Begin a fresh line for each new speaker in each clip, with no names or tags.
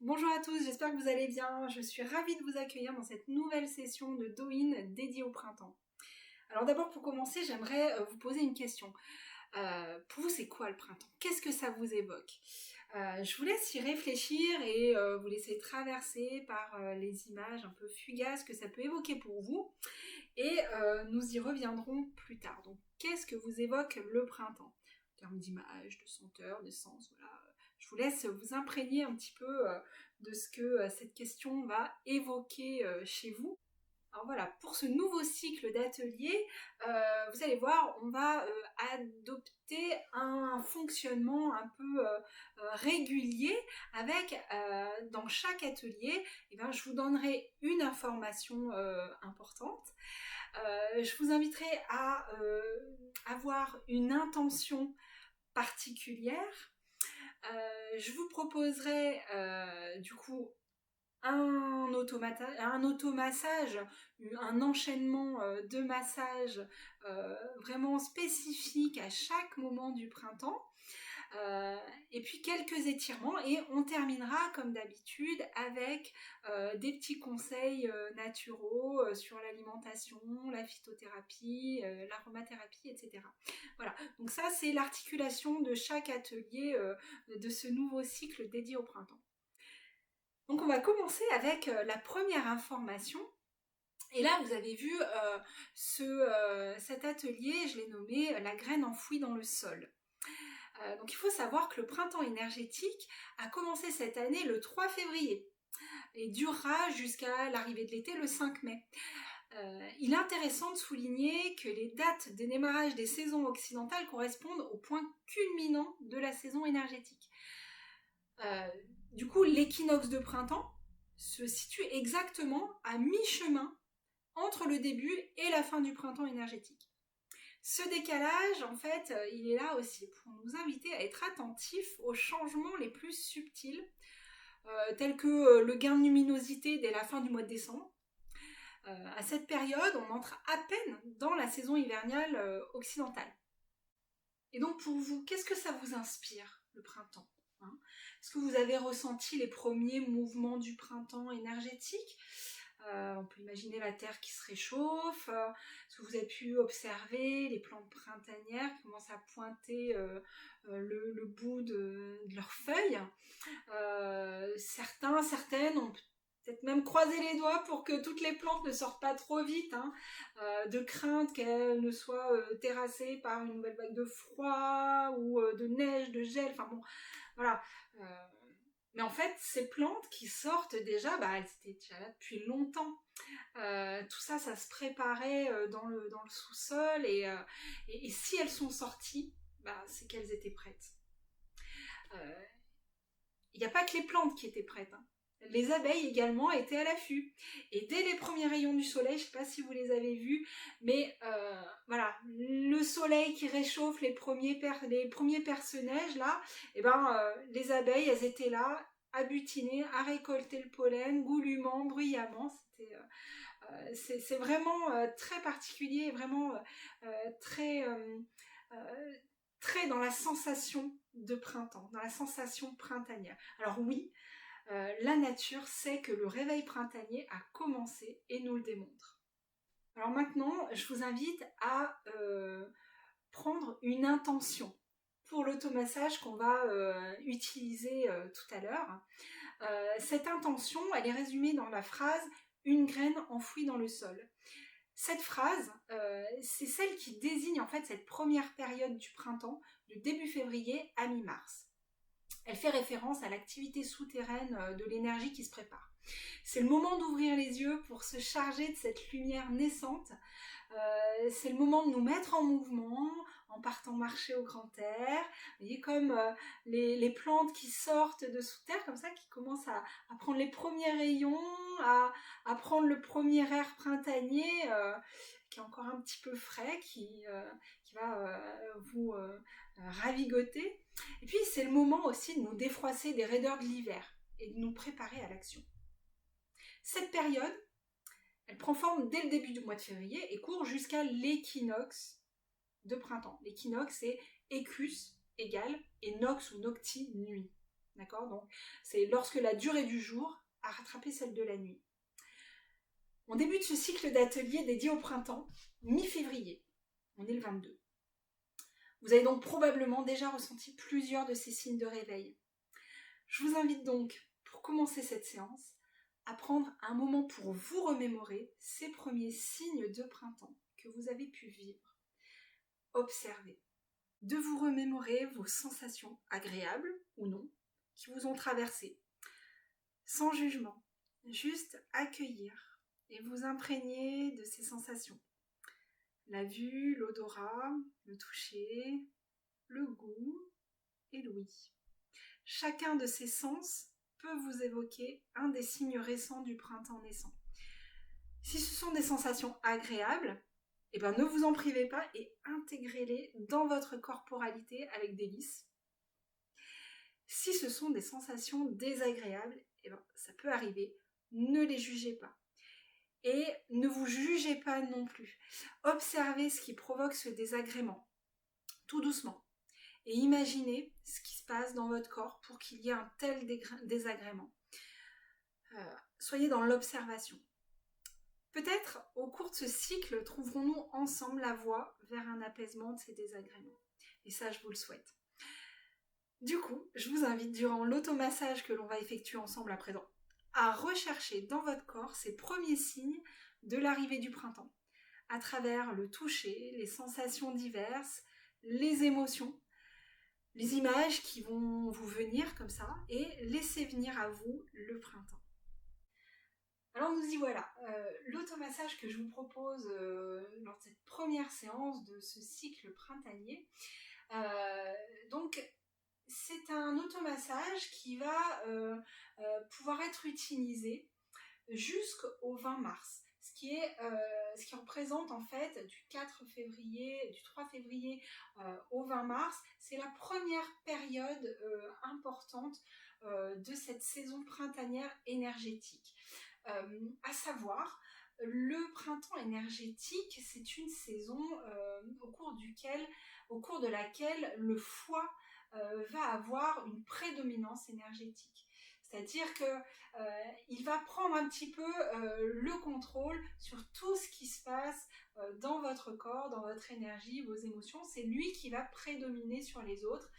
Bonjour à tous, j'espère que vous allez bien. Je suis ravie de vous accueillir dans cette nouvelle session de Douyin dédiée au printemps. Alors d'abord pour commencer, j'aimerais vous poser une question. Pour vous, c'est quoi le printemps? Qu'est-ce que ça vous évoque? Je vous laisse y réfléchir et vous laisser traverser par les images un peu fugaces que ça peut évoquer pour vous. Et nous y reviendrons plus tard. Donc qu'est-ce que vous évoque le printemps? En termes d'images, de senteurs, de sens, voilà. Je vous laisse vous imprégner un petit peu de ce que cette question va évoquer chez vous. Alors voilà, pour ce nouveau cycle d'atelier, vous allez voir, on va adopter un fonctionnement un peu régulier avec, dans chaque atelier, je vous donnerai une information importante. Je vous inviterai à avoir une intention particulière. Je vous proposerai du coup un automassage, un enchaînement de massages vraiment spécifique à chaque moment du printemps. Et puis quelques étirements et on terminera comme d'habitude avec des petits conseils naturaux sur l'alimentation, la phytothérapie, l'aromathérapie, etc. Voilà, donc ça c'est l'articulation de chaque atelier de ce nouveau cycle dédié au printemps. Donc on va commencer avec la première information. Et là, vous avez vu cet atelier, je l'ai nommé la graine enfouie dans le sol. Donc il faut savoir que le printemps énergétique a commencé cette année le 3 février et durera jusqu'à l'arrivée de l'été le 5 mai. Il est intéressant de souligner que les dates de démarrage des saisons occidentales correspondent au point culminant de la saison énergétique. Du coup, l'équinoxe de printemps se situe exactement à mi-chemin entre le début et la fin du printemps énergétique. Ce décalage, en fait, il est là aussi pour nous inviter à être attentifs aux changements les plus subtils, tels que le gain de luminosité dès la fin du mois de décembre. À cette période, on entre à peine dans la saison hivernale occidentale. Et donc pour vous, qu'est-ce que ça vous inspire, le printemps ? Est-ce que vous avez ressenti les premiers mouvements du printemps énergétique ? On peut imaginer la terre qui se réchauffe. Est-ce que vous avez pu observer les plantes printanières qui commencent à pointer le bout de leurs feuilles ? Certaines ont peut-être même croisé les doigts pour que toutes les plantes ne sortent pas trop vite, de crainte qu'elles ne soient terrassées par une nouvelle vague de froid ou de neige, de gel. Enfin bon, voilà. Mais en fait, ces plantes qui sortent déjà, elles étaient déjà là depuis longtemps. Tout ça, ça se préparait dans le sous-sol et si elles sont sorties, c'est qu'elles étaient prêtes. Il n'y a pas que les plantes qui étaient prêtes. Les abeilles également étaient à l'affût. Et dès les premiers rayons du soleil, je ne sais pas si vous les avez vus, mais voilà, le soleil qui réchauffe les premiers perce-neige là, les abeilles, elles étaient là, à butiner, à récolter le pollen, goulûment, bruyamment. C'est vraiment très particulier, vraiment très dans la sensation de printemps, dans la sensation printanière. Alors oui, la nature sait que le réveil printanier a commencé et nous le démontre. Alors maintenant, je vous invite à prendre une intention pour l'automassage qu'on va utiliser tout à l'heure. Cette intention, elle est résumée dans la phrase « une graine enfouie dans le sol ». Cette phrase, c'est celle qui désigne en fait cette première période du printemps, de début février à mi-mars. Elle fait référence à l'activité souterraine de l'énergie qui se prépare. C'est le moment d'ouvrir les yeux pour se charger de cette lumière naissante. C'est le moment de nous mettre en mouvement, en partant marcher au grand air. Vous voyez comme les plantes qui sortent de sous terre, comme ça, qui commencent à prendre les premiers rayons, à prendre le premier air printanier, qui est encore un petit peu frais, qui va vous ravigoter. Et puis c'est le moment aussi de nous défroisser des raideurs de l'hiver et de nous préparer à l'action. Cette période, elle prend forme dès le début du mois de février et court jusqu'à l'équinoxe de printemps. L'équinoxe, c'est écus égale et nox ou nocti, nuit. D'accord? Donc, c'est lorsque la durée du jour a rattrapé celle de la nuit. On débute ce cycle d'atelier dédié au printemps, mi-février. On est le 22. Vous avez donc probablement déjà ressenti plusieurs de ces signes de réveil. Je vous invite donc, pour commencer cette séance, à prendre un moment pour vous remémorer ces premiers signes de printemps que vous avez pu vivre. Observez, de vous remémorer vos sensations agréables ou non qui vous ont traversé, sans jugement, juste accueillir et vous imprégner de ces sensations. La vue, l'odorat, le toucher, le goût et l'ouïe. Chacun de ces sens peut vous évoquer un des signes récents du printemps naissant. Si ce sont des sensations agréables, ne vous en privez pas et intégrez-les dans votre corporalité avec délice. Si ce sont des sensations désagréables, ça peut arriver, ne les jugez pas. Et ne vous jugez pas non plus. Observez ce qui provoque ce désagrément, tout doucement. Et imaginez ce qui se passe dans votre corps pour qu'il y ait un tel désagrément. Soyez dans l'observation. Peut-être, au cours de ce cycle, trouverons-nous ensemble la voie vers un apaisement de ces désagréments. Et ça, je vous le souhaite. Du coup, je vous invite, durant l'automassage que l'on va effectuer ensemble à présent, à rechercher dans votre corps ces premiers signes de l'arrivée du printemps, à travers le toucher, les sensations diverses, les émotions, les images qui vont vous venir comme ça, et laissez venir à vous le printemps. Alors nous y voilà, l'automassage que je vous propose lors de cette première séance de ce cycle printanier, donc c'est un automassage qui va pouvoir être utilisé jusqu'au 20 mars. Ce qui représente en fait du 4 février, du 3 février au 20 mars, c'est la première période importante de cette saison printanière énergétique. À savoir, le printemps énergétique, c'est une saison au cours de laquelle le foie va avoir une prédominance énergétique. C'est-à-dire qu'il va prendre un petit peu le contrôle sur tout ce qui se passe dans votre corps, dans votre énergie, vos émotions. C'est lui qui va prédominer sur les autres.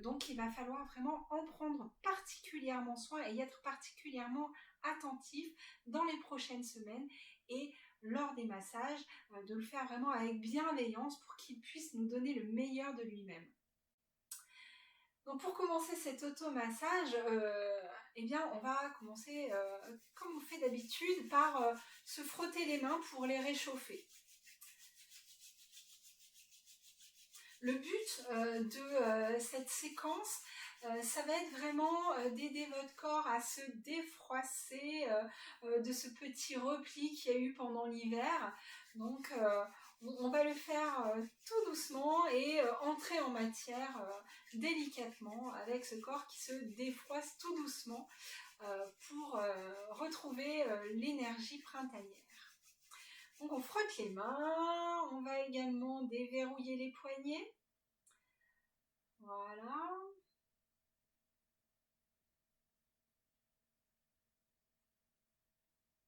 Donc il va falloir vraiment en prendre particulièrement soin et y être particulièrement attentif dans les prochaines semaines et lors des massages, de le faire vraiment avec bienveillance pour qu'il puisse nous donner le meilleur de lui-même. Donc pour commencer cet automassage, on va commencer comme on fait d'habitude par se frotter les mains pour les réchauffer. Le but de cette séquence, ça va être vraiment d'aider votre corps à se défroisser de ce petit repli qu'il y a eu pendant l'hiver. Donc on va le faire tout doucement et entrer en matière délicatement avec ce corps qui se défroisse tout doucement pour retrouver l'énergie printanière. Donc on frotte les mains, on va également déverrouiller les poignets. Voilà.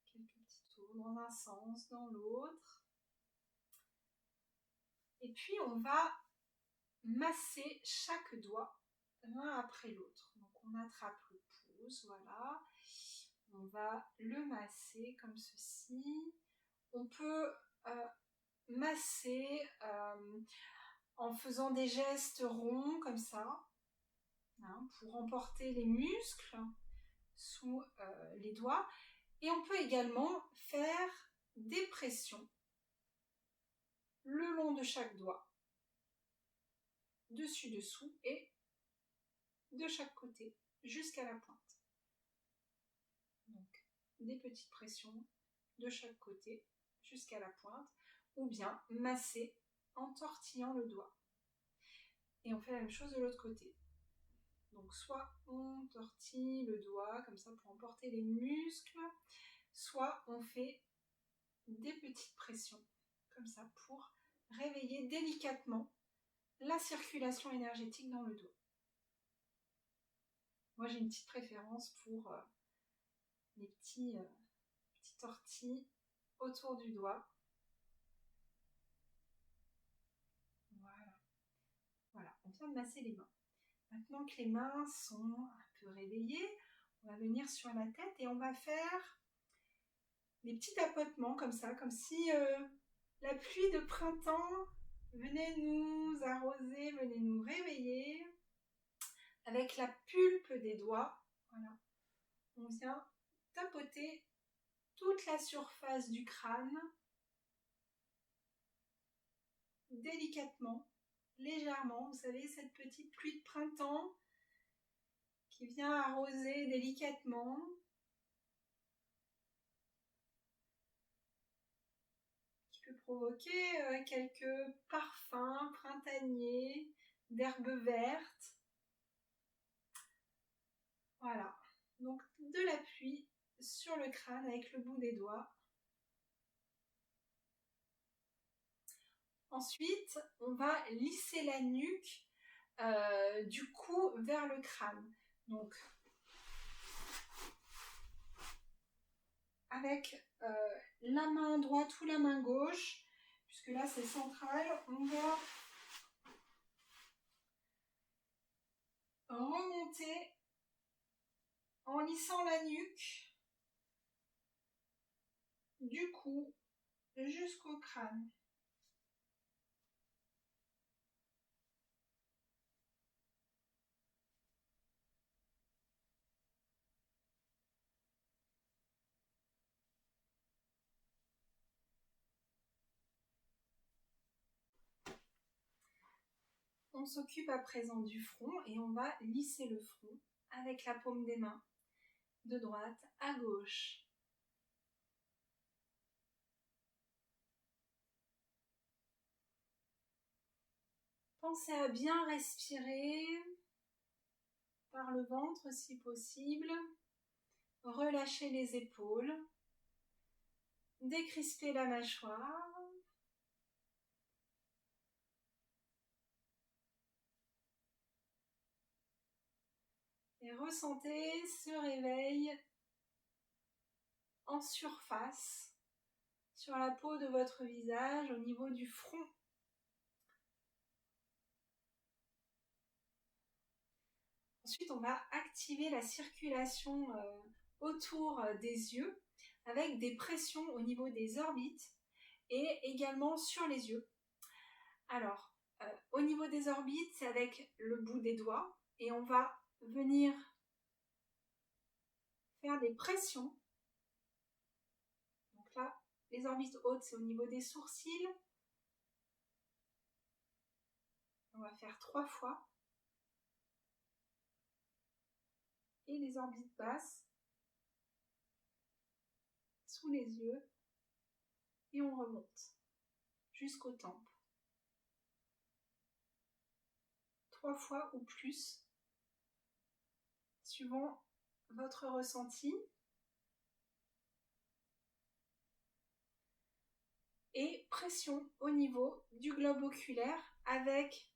Quelques petits tours dans un sens, dans l'autre. Et puis on va masser chaque doigt l'un après l'autre. Donc on attrape le pouce, voilà. On va le masser comme ceci. On peut masser en faisant des gestes ronds comme ça, hein, pour emporter les muscles sous les doigts. Et on peut également faire des pressions le long de chaque doigt, dessus-dessous et de chaque côté jusqu'à la pointe. Donc des petites pressions de chaque côté jusqu'à la pointe, ou bien masser en tortillant le doigt. Et on fait la même chose de l'autre côté. Donc soit on tortille le doigt comme ça pour emporter les muscles, soit on fait des petites pressions comme ça pour réveiller délicatement la circulation énergétique dans le dos. Moi j'ai une petite préférence pour les petites orties autour du doigt. Voilà, on vient de masser les mains. Maintenant que les mains sont un peu réveillées, on va venir sur la tête et on va faire des petits tapotements comme ça, comme si la pluie de printemps venait nous arroser, venait nous réveiller. Avec la pulpe des doigts, voilà, on vient tapoter toute la surface du crâne, délicatement, légèrement. Vous savez, cette petite pluie de printemps qui vient arroser délicatement. Qui peut provoquer quelques parfums printaniers, d'herbes vertes. Voilà, donc de la pluie sur le crâne avec le bout des doigts. Ensuite, on va lisser la nuque du cou vers le crâne. Donc, avec la main droite ou la main gauche, puisque là c'est central, on va remonter en lissant la nuque du cou jusqu'au crâne. On s'occupe à présent du front et on va lisser le front avec la paume des mains, de droite à gauche. Pensez à bien respirer par le ventre si possible. Relâchez les épaules. Décrispez la mâchoire. Et ressentez ce réveil en surface, sur la peau de votre visage, au niveau du front. Ensuite, on va activer la circulation autour des yeux avec des pressions au niveau des orbites et également sur les yeux. Alors, au niveau des orbites, c'est avec le bout des doigts et on va venir faire des pressions. Donc là, les orbites hautes, c'est au niveau des sourcils. On va faire 3 fois. Et les orbites basses, sous les yeux. Et on remonte jusqu'aux tempes. 3 fois ou plus, suivant votre ressenti. Et pression au niveau du globe oculaire avec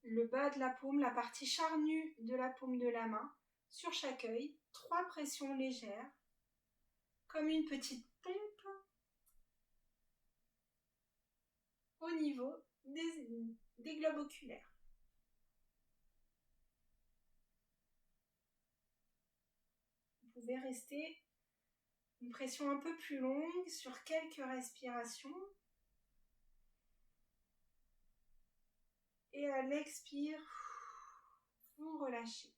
le bas de la paume, la partie charnue de la paume de la main sur chaque œil. 3 pressions légères, comme une petite pompe au niveau des globes oculaires. Vous pouvez rester une pression un peu plus longue sur quelques respirations. Et à l'expire, vous relâchez.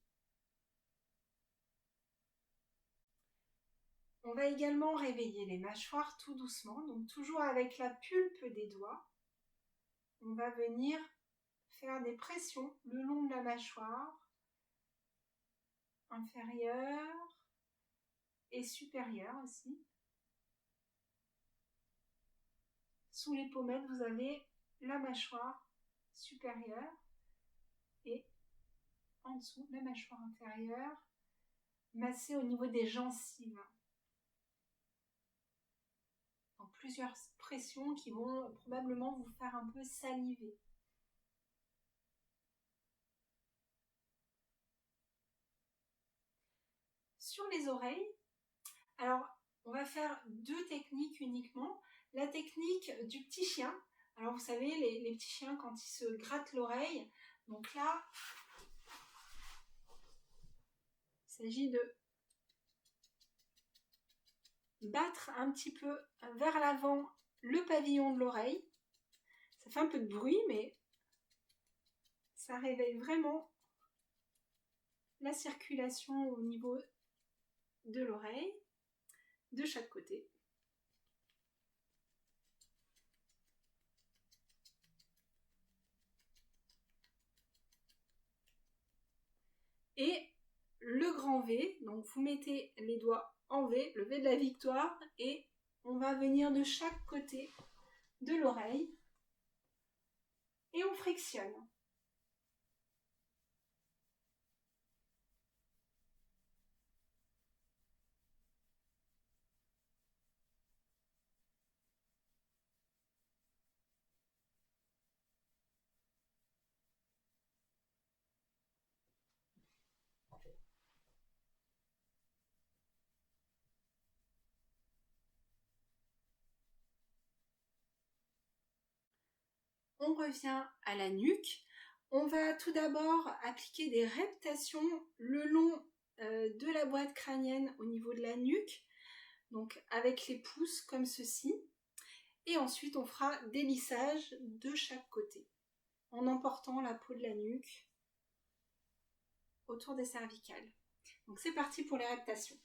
On va également réveiller les mâchoires tout doucement, donc toujours avec la pulpe des doigts. On va venir faire des pressions le long de la mâchoire inférieure et supérieure aussi. Sous les pommettes, vous avez la mâchoire supérieure et en dessous la mâchoire inférieure, massée au niveau des gencives. En plusieurs pressions qui vont probablement vous faire un peu saliver. sur les oreilles. Alors, on va faire 2 techniques uniquement. La technique du petit chien. Alors, vous savez, les petits chiens, quand ils se grattent l'oreille, donc là, il s'agit de battre un petit peu vers l'avant le pavillon de l'oreille. Ça fait un peu de bruit, mais ça réveille vraiment la circulation au niveau de l'oreille, de chaque côté. Et le grand V, donc vous mettez les doigts en V, le V de la victoire, et on va venir de chaque côté de l'oreille et on frictionne. On revient à la nuque. On va tout d'abord appliquer des reptations le long de la boîte crânienne au niveau de la nuque, donc avec les pouces comme ceci. Et ensuite, on fera des lissages de chaque côté, en emportant la peau de la nuque autour des cervicales. Donc c'est parti pour les reptations.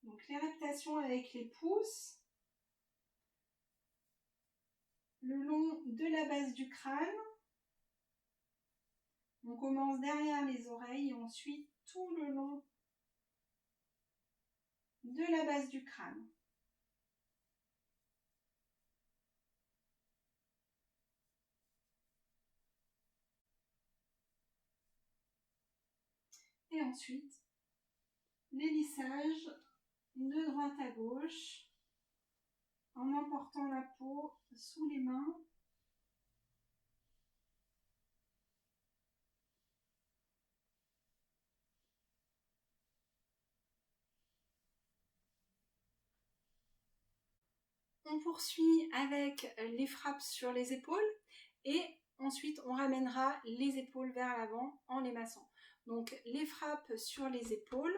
Donc les reptations avec les pouces, le long de la base du crâne. On commence derrière les oreilles et ensuite tout le long de la base du crâne. Et ensuite, les lissages de droite à gauche en emportant la peau sous les mains. On poursuit avec les frappes sur les épaules et ensuite on ramènera les épaules vers l'avant en les massant. Donc les frappes sur les épaules,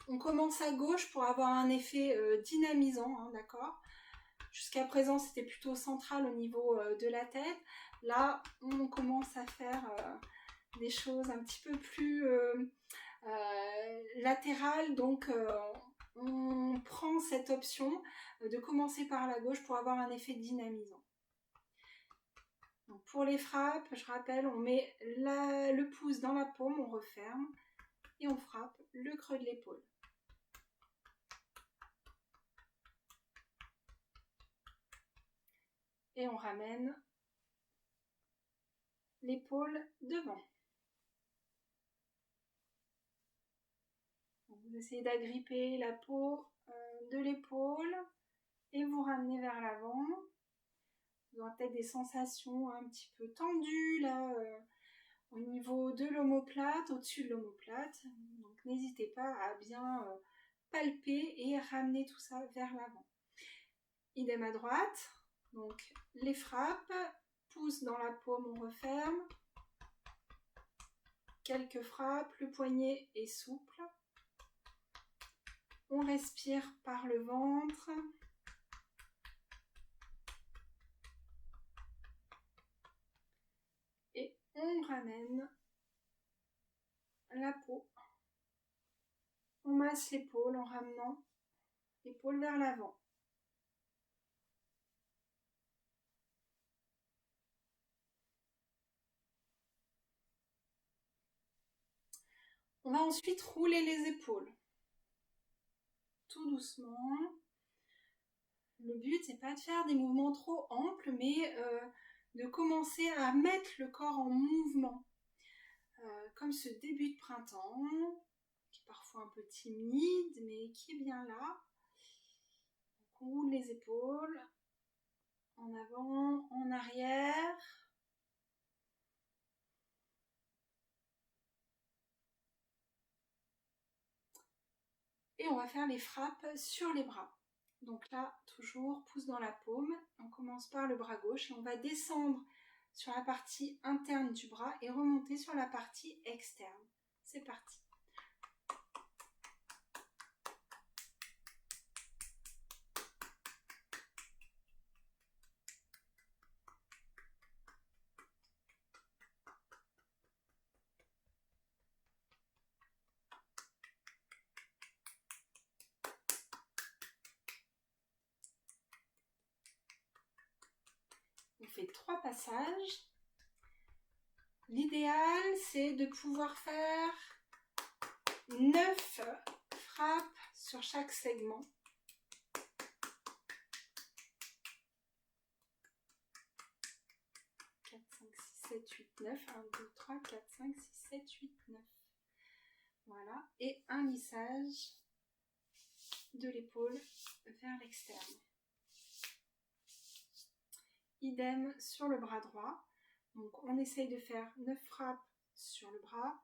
on commence à gauche pour avoir un effet dynamisant, hein, d'accord ? Jusqu'à présent c'était plutôt central au niveau de la tête. Là on commence à faire des choses un petit peu plus latérales, donc on prend cette option de commencer par la gauche pour avoir un effet dynamisant. Donc pour les frappes, je rappelle, on met le pouce dans la paume, on referme et on frappe le creux de l'épaule. Et on ramène l'épaule devant. Donc vous essayez d'agripper la peau de l'épaule et vous ramenez vers l'avant. Vous aurez peut-être des sensations un petit peu tendues là au niveau de l'omoplate, au-dessus de l'omoplate. Donc n'hésitez pas à bien palper et ramener tout ça vers l'avant. Idem à droite, donc les frappes, pouce dans la paume, on referme. Quelques frappes, le poignet est souple. On respire par le ventre. Et on ramène la peau. On masse l'épaule en ramenant l'épaule vers l'avant. On va ensuite rouler les épaules. Tout doucement. Le but, c'est pas de faire des mouvements trop amples, mais de commencer à mettre le corps en mouvement. Comme ce début de printemps, qui est parfois un peu timide, mais qui est bien là. Donc on roule les épaules, en avant, en arrière. Et on va faire les frappes sur les bras. Donc là, toujours pouce dans la paume. On commence par le bras gauche et on va descendre sur la partie interne du bras et remonter sur la partie externe. C'est parti. On fait 3 passages. L'idéal, c'est de pouvoir faire 9 frappes sur chaque segment. 4, 5, 6, 7, 8, 9. 1, 2, 3, 4, 5, 6, 7, 8, 9. Voilà. Et un lissage de l'épaule vers l'externe. Idem sur le bras droit. Donc on essaye de faire 9 frappes sur le bras,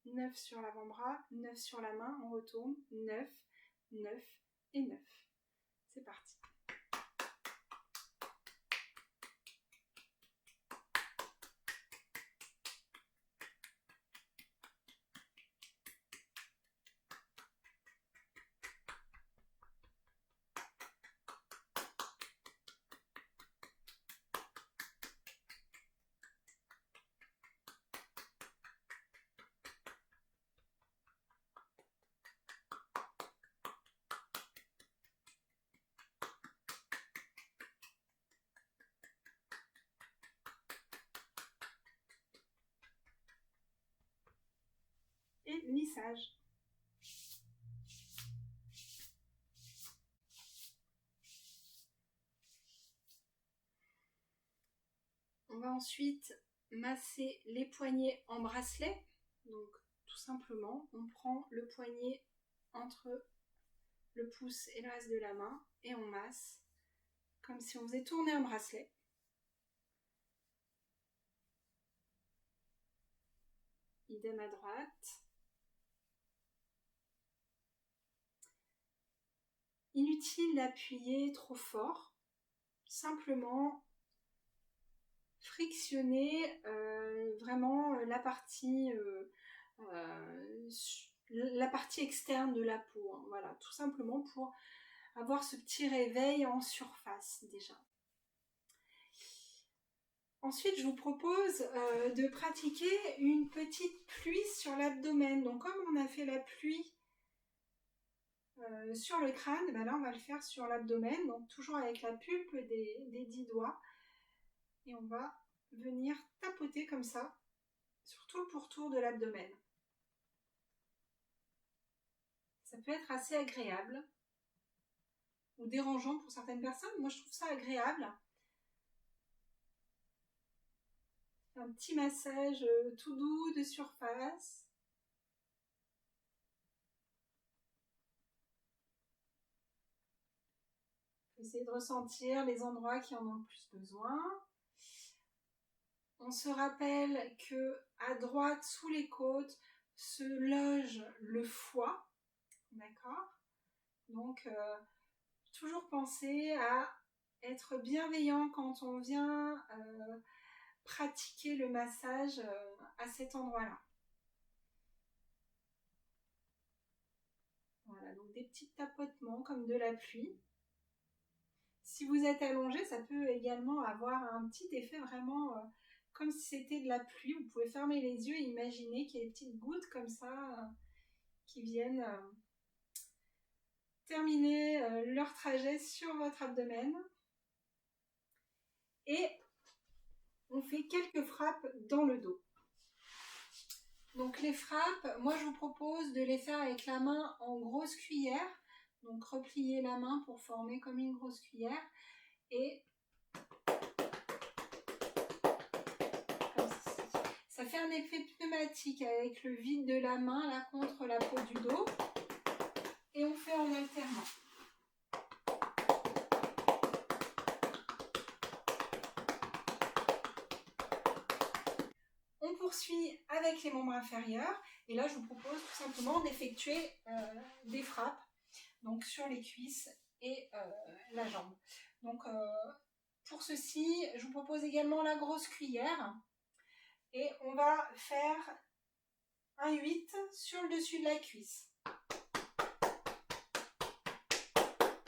9 sur l'avant-bras, 9 sur la main, on retourne, 9, 9 et 9. C'est parti. Et lissage. On va ensuite masser les poignets en bracelet. Donc tout simplement, on prend le poignet entre le pouce et le reste de la main et on masse comme si on faisait tourner un bracelet. Idem à droite. Inutile d'appuyer trop fort, simplement frictionner vraiment la partie externe de la peau, hein. Voilà, tout simplement pour avoir ce petit réveil en surface déjà. Ensuite, je vous propose de pratiquer une petite pluie sur l'abdomen. Donc comme on a fait la pluie sur le crâne, ben là on va le faire sur l'abdomen, donc toujours avec la pulpe des 10 doigts. Et on va venir tapoter comme ça sur tout le pourtour de l'abdomen. Ça peut être assez agréable ou dérangeant pour certaines personnes. Moi je trouve ça agréable. Un petit massage tout doux de surface. Essayez de ressentir les endroits qui en ont le plus besoin. On se rappelle que à droite, sous les côtes, se loge le foie. D'accord ? Donc, toujours penser à être bienveillant quand on vient pratiquer le massage à cet endroit-là. Voilà, donc des petits tapotements comme de la pluie. Si vous êtes allongé, ça peut également avoir un petit effet vraiment comme si c'était de la pluie. Vous pouvez fermer les yeux et imaginer qu'il y a des petites gouttes comme ça qui viennent terminer leur trajet sur votre abdomen. Et on fait quelques frappes dans le dos. Donc les frappes, moi je vous propose de les faire avec la main en grosse cuillère. Donc repliez la main pour former comme une grosse cuillère. Et ça fait un effet pneumatique avec le vide de la main là contre la peau du dos. Et on fait en alternant. On poursuit avec les membres inférieurs. Et là, je vous propose tout simplement d'effectuer des frappes donc sur les cuisses et la jambe. Donc pour ceci, je vous propose également la grosse cuillère et on va faire un 8 sur le dessus de la cuisse.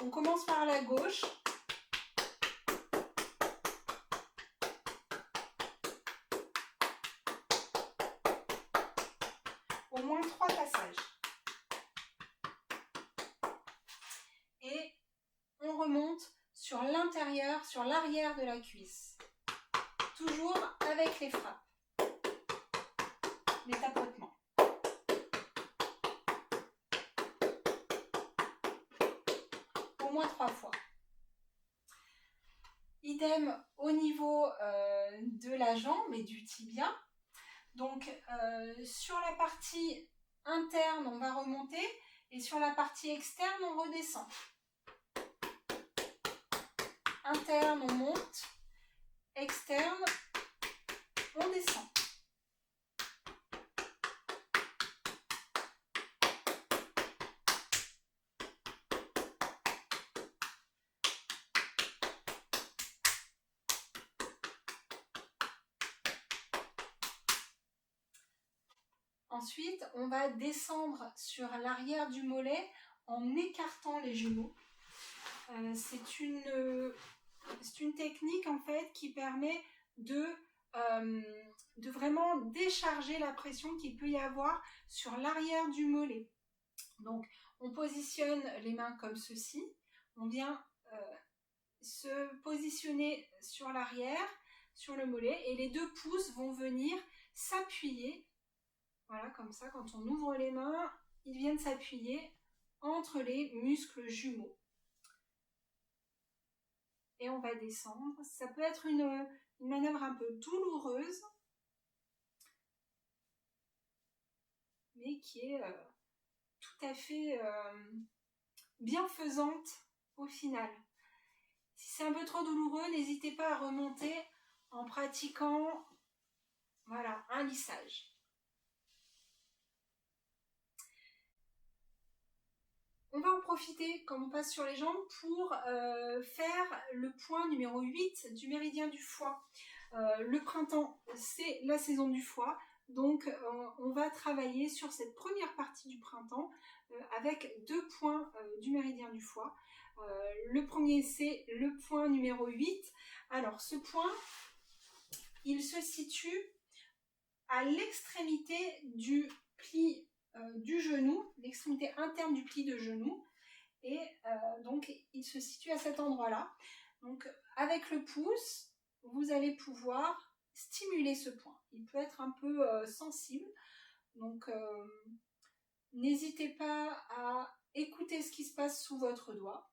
On commence par la gauche. Au moins 3 passages. Et on remonte sur l'intérieur, sur l'arrière de la cuisse. Toujours avec les frappes. Les tapotements. Au moins 3 fois. Idem au niveau de la jambe et du tibia. Donc sur la partie interne, on va remonter et sur la partie externe, on redescend. Interne, on monte. Externe, on descend. Ensuite, on va descendre sur l'arrière du mollet en écartant les genoux. C'est une technique en fait qui permet de vraiment décharger la pression qu'il peut y avoir sur l'arrière du mollet. Donc, on positionne les mains comme ceci. On vient se positionner sur l'arrière, sur le mollet, et les 2 pouces vont venir s'appuyer. Voilà, comme ça, quand on ouvre les mains, ils viennent s'appuyer entre les muscles jumeaux. Et on va descendre. Ça peut être une manœuvre un peu douloureuse, mais qui est tout à fait bienfaisante au final. Si c'est un peu trop douloureux, n'hésitez pas à remonter en pratiquant voilà, un lissage. On va en profiter, comme on passe sur les jambes, pour faire le point numéro 8 du méridien du foie. Le printemps, c'est la saison du foie, donc on va travailler sur cette première partie du printemps avec 2 points du méridien du foie. Le premier, c'est le point numéro 8. Alors, ce point, il se situe à l'extrémité du pli du genou, l'extrémité interne du pli de genou, et donc il se situe à cet endroit-là. Donc avec le pouce, vous allez pouvoir stimuler ce point. Il peut être un peu sensible, donc n'hésitez pas à écouter ce qui se passe sous votre doigt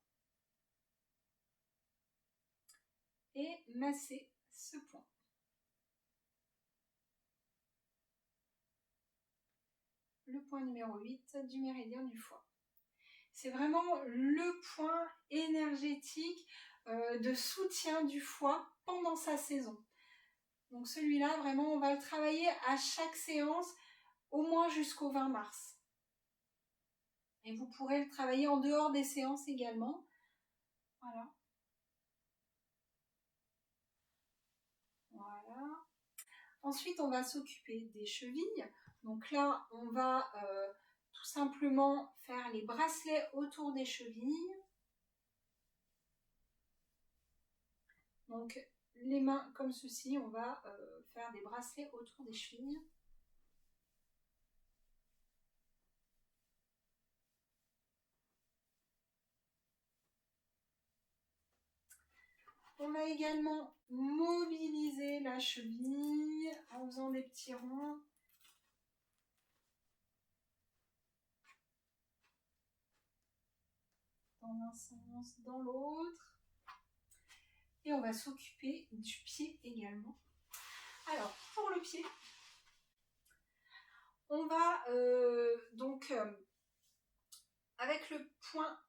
et masser ce point. Le point numéro 8 du méridien du foie. C'est vraiment le point énergétique de soutien du foie pendant sa saison. Donc celui-là, vraiment, on va le travailler à chaque séance, au moins jusqu'au 20 mars. Et vous pourrez le travailler en dehors des séances également. Voilà. Voilà. Ensuite, on va s'occuper des chevilles. Donc là, on va tout simplement faire les bracelets autour des chevilles. Donc les mains comme ceci, on va faire des bracelets autour des chevilles. On va également mobiliser la cheville en faisant des petits ronds. Dans un sens, dans l'autre. Et on va s'occuper du pied également. Alors, pour le pied, on va avec le poing,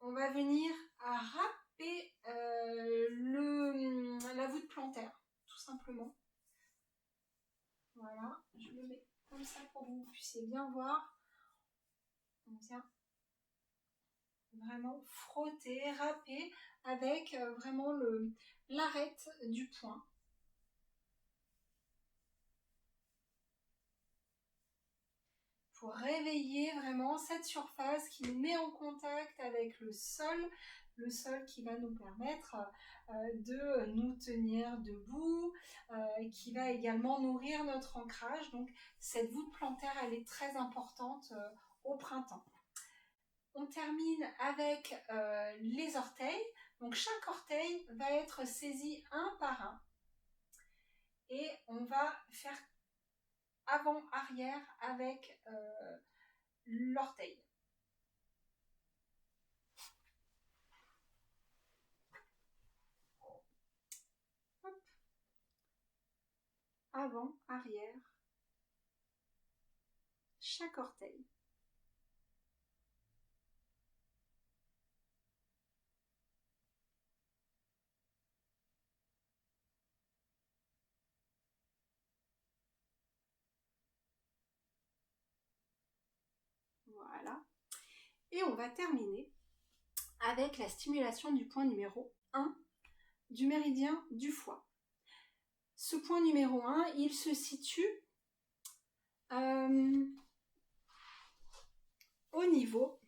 on va venir à râper la voûte plantaire, tout simplement. Voilà, je le mets comme ça pour que vous puissiez bien voir. On vient vraiment frotter, râper avec vraiment l'arête du poing. Pour réveiller vraiment cette surface qui nous met en contact avec le sol qui va nous permettre de nous tenir debout, qui va également nourrir notre ancrage. Donc cette voûte plantaire, elle est très importante au printemps. On termine avec les orteils. Donc chaque orteil va être saisi un par un. Et on va faire avant-arrière avec l'orteil. Avant, arrière, chaque orteil. Voilà. Et on va terminer avec la stimulation du point numéro 1 du méridien du foie. Ce point numéro 1, il se situe au niveau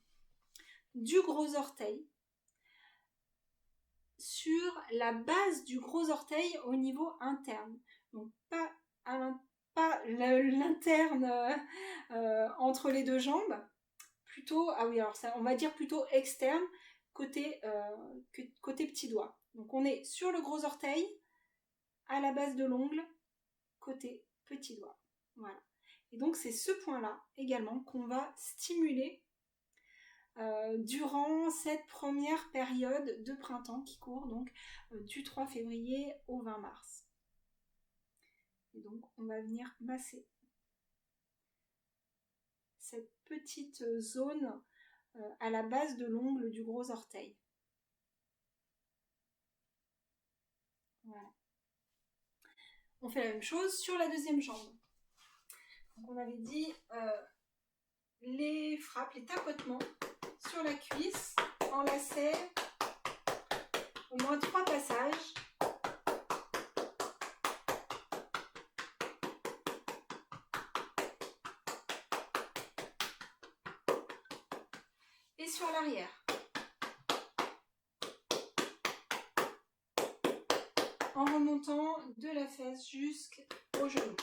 du gros orteil, sur la base du gros orteil au niveau interne. Donc pas l'interne entre les deux jambes, plutôt, ah oui, alors ça, on va dire plutôt externe, côté petit doigt. Donc on est sur le gros orteil, à la base de l'ongle, côté petit doigt. Voilà. Et donc c'est ce point-là également qu'on va stimuler durant cette première période de printemps qui court donc du 3 février au 20 mars. Et donc on va venir masser cette petite zone à la base de l'ongle du gros orteil. Voilà. On fait la même chose sur la deuxième jambe. Donc on avait dit les frappes, les tapotements sur la cuisse en lacet, au moins 3 passages. Et sur l'arrière. En remontant de la fesse jusqu'au genou.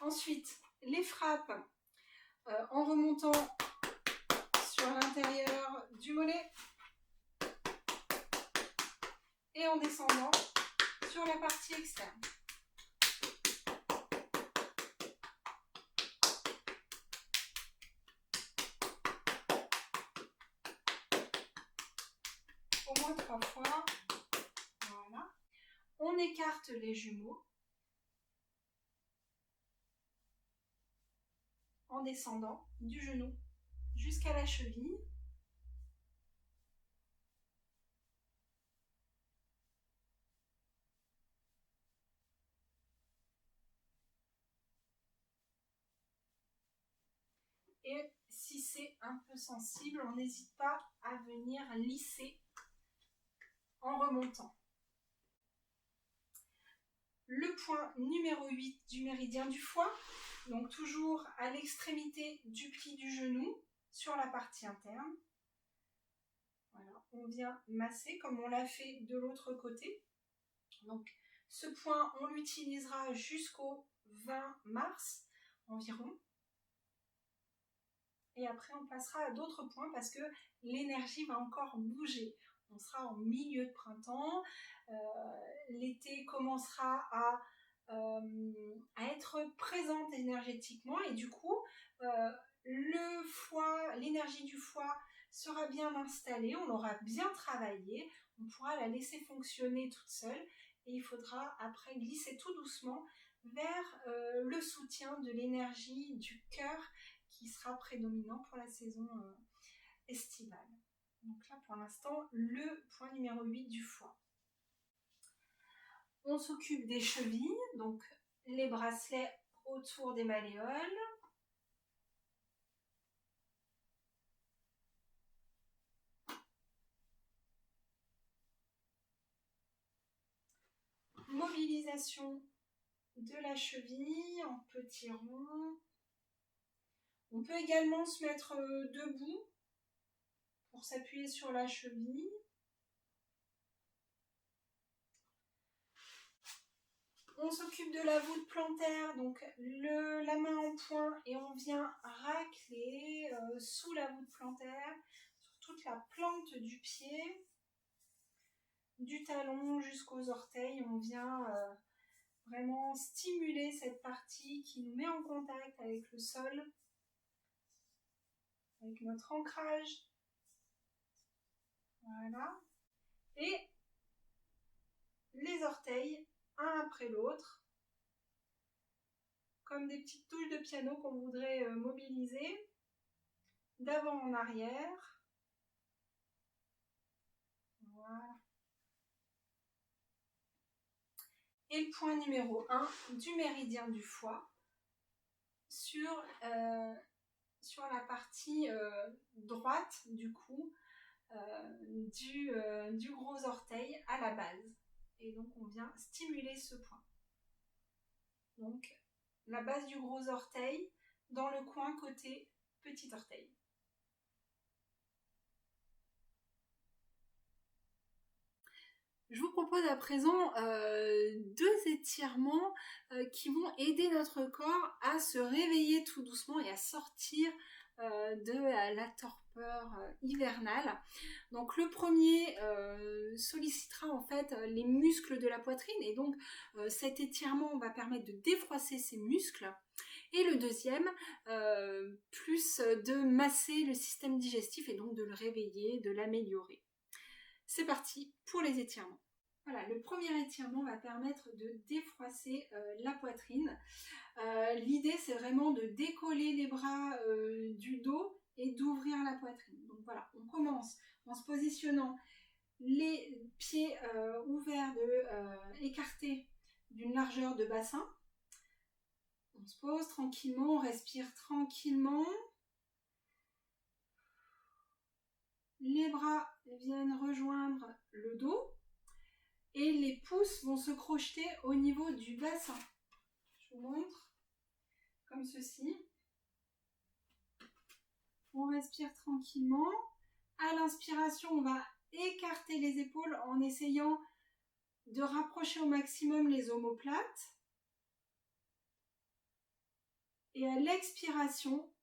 Ensuite, les frappes en remontant sur l'intérieur du mollet et en descendant sur la partie externe. Au moins 3 fois. Voilà. On écarte les jumeaux en descendant du genou jusqu'à la cheville. Et si c'est un peu sensible, on n'hésite pas à venir lisser en remontant. Le point numéro 8 du méridien du foie, donc toujours à l'extrémité du pli du genou, sur la partie interne. Voilà, on vient masser comme on l'a fait de l'autre côté. Donc ce point, on l'utilisera jusqu'au 20 mars environ. Et après, on passera à d'autres points parce que l'énergie va encore bouger. On sera en milieu de printemps, l'été commencera à être présente énergétiquement et du coup, le foie, l'énergie du foie sera bien installée, on l'aura bien travaillée, on pourra la laisser fonctionner toute seule et il faudra après glisser tout doucement vers le soutien de l'énergie du cœur qui sera prédominant pour la saison estivale. Donc là, pour l'instant, le point numéro 8 du foie. On s'occupe des chevilles, donc les bracelets autour des malléoles. Mobilisation de la cheville en petits ronds. On peut également se mettre debout pour s'appuyer sur la cheville. On s'occupe de la voûte plantaire, donc la main en poing, et on vient racler sous la voûte plantaire, sur toute la plante du pied, du talon jusqu'aux orteils. On vient vraiment stimuler cette partie qui nous met en contact avec le sol, avec notre ancrage. Voilà. Et les orteils, un après l'autre, comme des petites touches de piano qu'on voudrait mobiliser, d'avant en arrière. Voilà. Et le point numéro 1 du méridien du foie sur la partie droite du cou, du gros orteil à la base. Et donc on vient stimuler ce point. Donc la base du gros orteil dans le coin côté petit orteil. Je vous propose à présent deux étirements qui vont aider notre corps à se réveiller tout doucement et à sortir de la torpeur hivernale. Donc le premier sollicitera en fait les muscles de la poitrine, et donc cet étirement va permettre de défroisser ces muscles. Et le deuxième, plus de masser le système digestif et donc de le réveiller, de l'améliorer. C'est parti pour les étirements. Voilà, le premier étirement va permettre de défroisser la poitrine. L'idée, c'est vraiment de décoller les bras du dos et d'ouvrir la poitrine. Donc voilà, on commence en se positionnant les pieds ouverts, écartés d'une largeur de bassin. On se pose tranquillement, on respire tranquillement. Les bras viennent rejoindre le dos et les pouces vont se crocheter au niveau du bassin. Je vous montre, comme ceci. On respire tranquillement. À l'inspiration, on va écarter les épaules en essayant de rapprocher au maximum les omoplates. Et à l'expiration,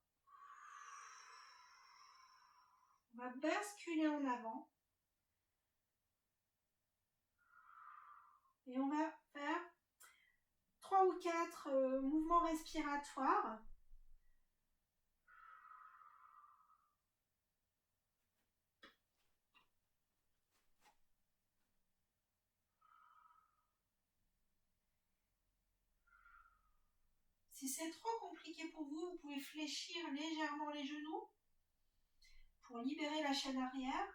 on va basculer en avant. Et on va faire 3 ou 4 mouvements respiratoires. Si c'est trop compliqué pour vous, vous pouvez fléchir légèrement les genoux pour libérer la chaîne arrière.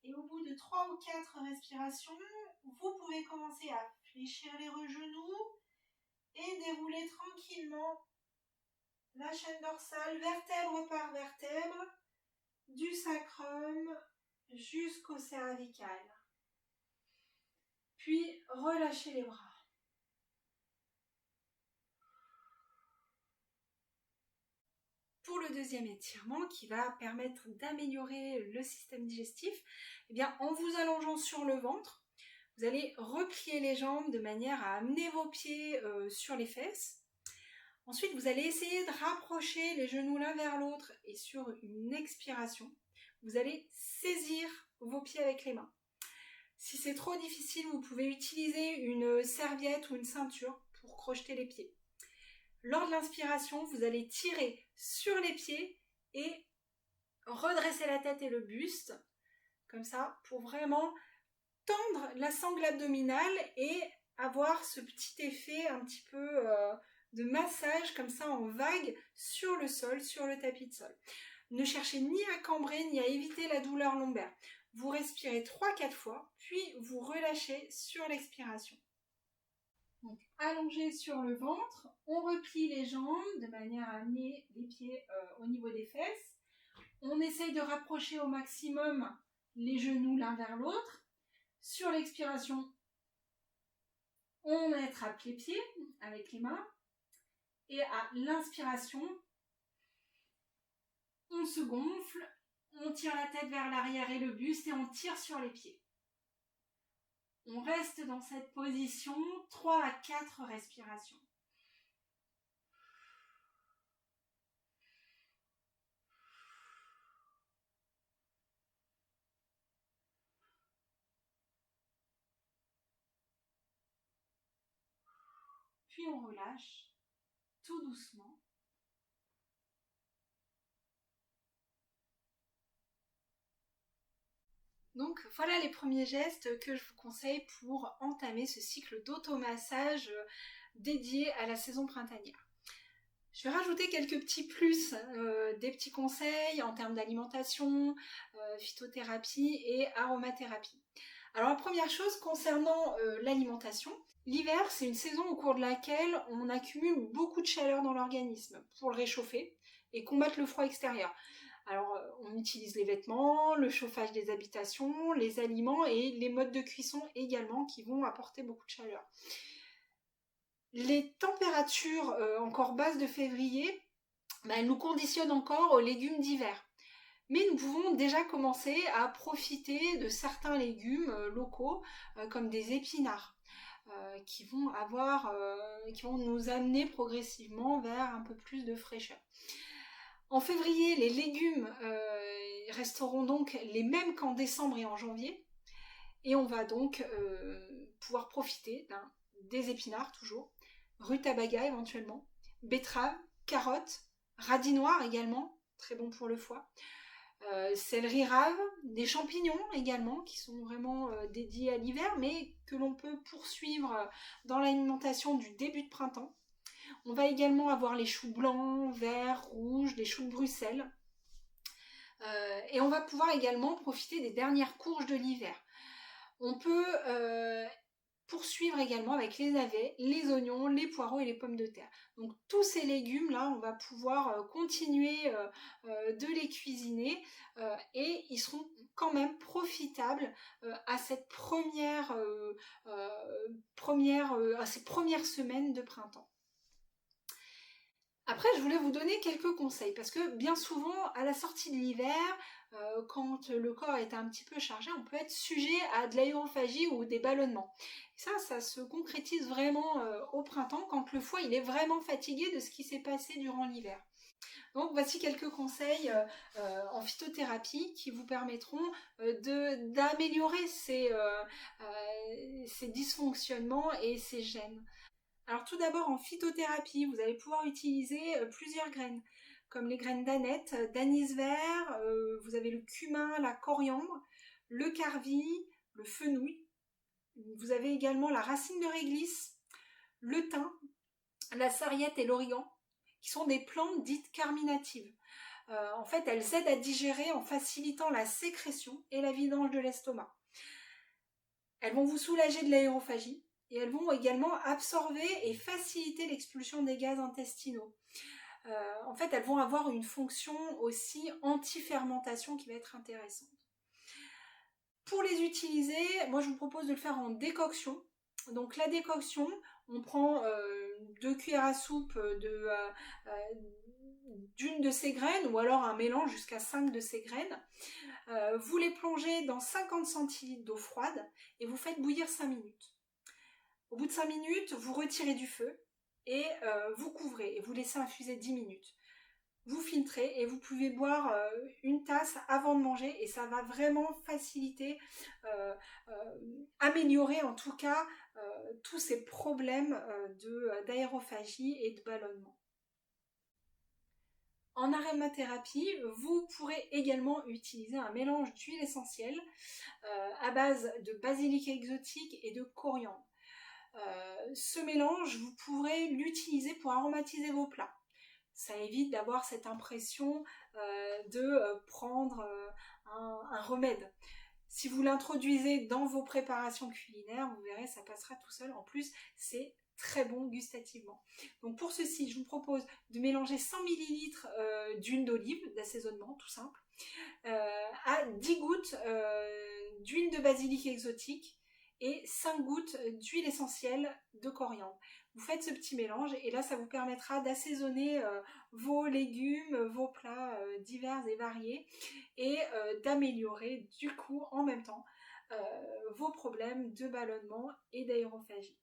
Et au bout de 3 ou 4 respirations, vous pouvez commencer à fléchir les genoux et dérouler tranquillement la chaîne dorsale, vertèbre par vertèbre, du sacrum jusqu'au cervical. Puis relâchez les bras. Pour le deuxième étirement qui va permettre d'améliorer le système digestif, eh bien, en vous allongeant sur le ventre, vous allez replier les jambes de manière à amener vos pieds sur les fesses. Ensuite, vous allez essayer de rapprocher les genoux l'un vers l'autre et sur une expiration, vous allez saisir vos pieds avec les mains. Si c'est trop difficile, vous pouvez utiliser une serviette ou une ceinture pour crocheter les pieds. Lors de l'inspiration, vous allez tirer sur les pieds et redresser la tête et le buste, comme ça, pour vraiment tendre la sangle abdominale et avoir ce petit effet un petit peu de massage comme ça en vague sur le sol, sur le tapis de sol. Ne cherchez ni à cambrer ni à éviter la douleur lombaire. Vous respirez 3-4 fois, puis vous relâchez sur l'expiration. Donc, allongé sur le ventre, on replie les jambes de manière à amener les pieds au niveau des fesses. On essaye de rapprocher au maximum les genoux l'un vers l'autre. Sur l'expiration, on attrape les pieds avec les mains. Et à l'inspiration, on se gonfle, on tire la tête vers l'arrière et le buste et on tire sur les pieds. On reste dans cette position 3 à 4 respirations. Puis on relâche tout doucement. Donc voilà les premiers gestes que je vous conseille pour entamer ce cycle d'automassage dédié à la saison printanière. Je vais rajouter quelques petits plus, des petits conseils en termes d'alimentation, phytothérapie et aromathérapie. Alors la première chose concernant l'alimentation, l'hiver c'est une saison au cours de laquelle on accumule beaucoup de chaleur dans l'organisme pour le réchauffer et combattre le froid extérieur. Alors on utilise les vêtements, le chauffage des habitations, les aliments et les modes de cuisson également qui vont apporter beaucoup de chaleur. Les températures encore basses de février, elles nous conditionnent encore aux légumes d'hiver. Mais nous pouvons déjà commencer à profiter de certains légumes locaux comme des épinards qui vont nous amener progressivement vers un peu plus de fraîcheur. En février, les légumes resteront donc les mêmes qu'en décembre et en janvier. Et on va donc pouvoir profiter des épinards toujours, rutabaga éventuellement, betteraves, carottes, radis noirs également, très bon pour le foie, céleri rave, des champignons également qui sont vraiment dédiés à l'hiver mais que l'on peut poursuivre dans l'alimentation du début de printemps. On va également avoir les choux blancs, verts, rouges, des choux de Bruxelles. Et on va pouvoir également profiter des dernières courges de l'hiver. On peut poursuivre également avec les navets, les oignons, les poireaux et les pommes de terre. Donc tous ces légumes là, on va pouvoir continuer de les cuisiner et ils seront quand même profitables à ces premières semaines de printemps. Après, je voulais vous donner quelques conseils parce que bien souvent, à la sortie de l'hiver, quand le corps est un petit peu chargé, on peut être sujet à de l'aérophagie ou des ballonnements. Ça se concrétise vraiment au printemps quand le foie il est vraiment fatigué de ce qui s'est passé durant l'hiver. Donc voici quelques conseils en phytothérapie qui vous permettront d'améliorer ces dysfonctionnements et ces gènes. Alors tout d'abord en phytothérapie, vous allez pouvoir utiliser plusieurs graines, comme les graines d'aneth, d'anis vert, vous avez le cumin, la coriandre, le carvi, le fenouil. Vous avez également la racine de réglisse, le thym, la sarriette et l'origan, qui sont des plantes dites carminatives. En fait, elles aident à digérer en facilitant la sécrétion et la vidange de l'estomac. Elles vont vous soulager de l'aérophagie et elles vont également absorber et faciliter l'expulsion des gaz intestinaux. En fait, elles vont avoir une fonction aussi anti-fermentation qui va être intéressante. Pour les utiliser, moi je vous propose de le faire en décoction. Donc la décoction, on prend 2 cuillères à soupe d'une de ces graines ou alors un mélange jusqu'à 5 de ces graines. Vous les plongez dans 50 centilitres d'eau froide et vous faites bouillir 5 minutes. Au bout de 5 minutes, vous retirez du feu et vous couvrez et vous laissez infuser 10 minutes. Vous filtrez et vous pouvez boire une tasse avant de manger et ça va vraiment faciliter, améliorer en tout cas tous ces problèmes d'aérophagie et de ballonnement. En aromathérapie, vous pourrez également utiliser un mélange d'huile essentielle à base de basilic exotique et de coriandre. Ce mélange, vous pourrez l'utiliser pour aromatiser vos plats. Ça évite d'avoir cette impression de prendre un remède. Si vous l'introduisez dans vos préparations culinaires, vous verrez, ça passera tout seul. En plus, c'est très bon gustativement. Donc pour ceci, je vous propose de mélanger 100 ml d'huile d'olive, d'assaisonnement tout simple, à 10 gouttes d'huile de basilic exotique et 5 gouttes d'huile essentielle de coriandre. Vous faites ce petit mélange et là ça vous permettra d'assaisonner vos légumes, vos plats divers et variés et d'améliorer du coup en même temps vos problèmes de ballonnement et d'aérophagie.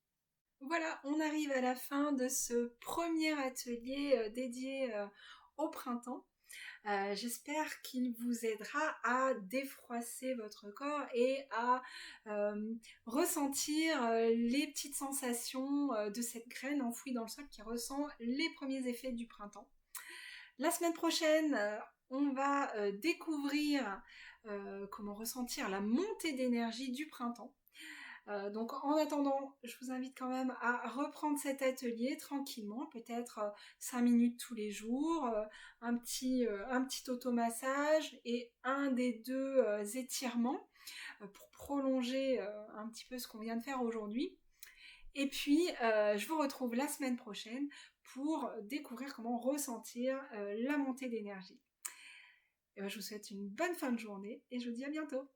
Voilà, on arrive à la fin de ce premier atelier dédié au printemps. J'espère qu'il vous aidera à défroisser votre corps et à ressentir les petites sensations de cette graine enfouie dans le sol qui ressent les premiers effets du printemps. La semaine prochaine, on va découvrir comment ressentir la montée d'énergie du printemps. Donc en attendant, je vous invite quand même à reprendre cet atelier tranquillement, peut-être 5 minutes tous les jours, un petit automassage et un des deux étirements pour prolonger un petit peu ce qu'on vient de faire aujourd'hui. Et puis, je vous retrouve la semaine prochaine pour découvrir comment ressentir la montée d'énergie. Et ben, je vous souhaite une bonne fin de journée et je vous dis à bientôt.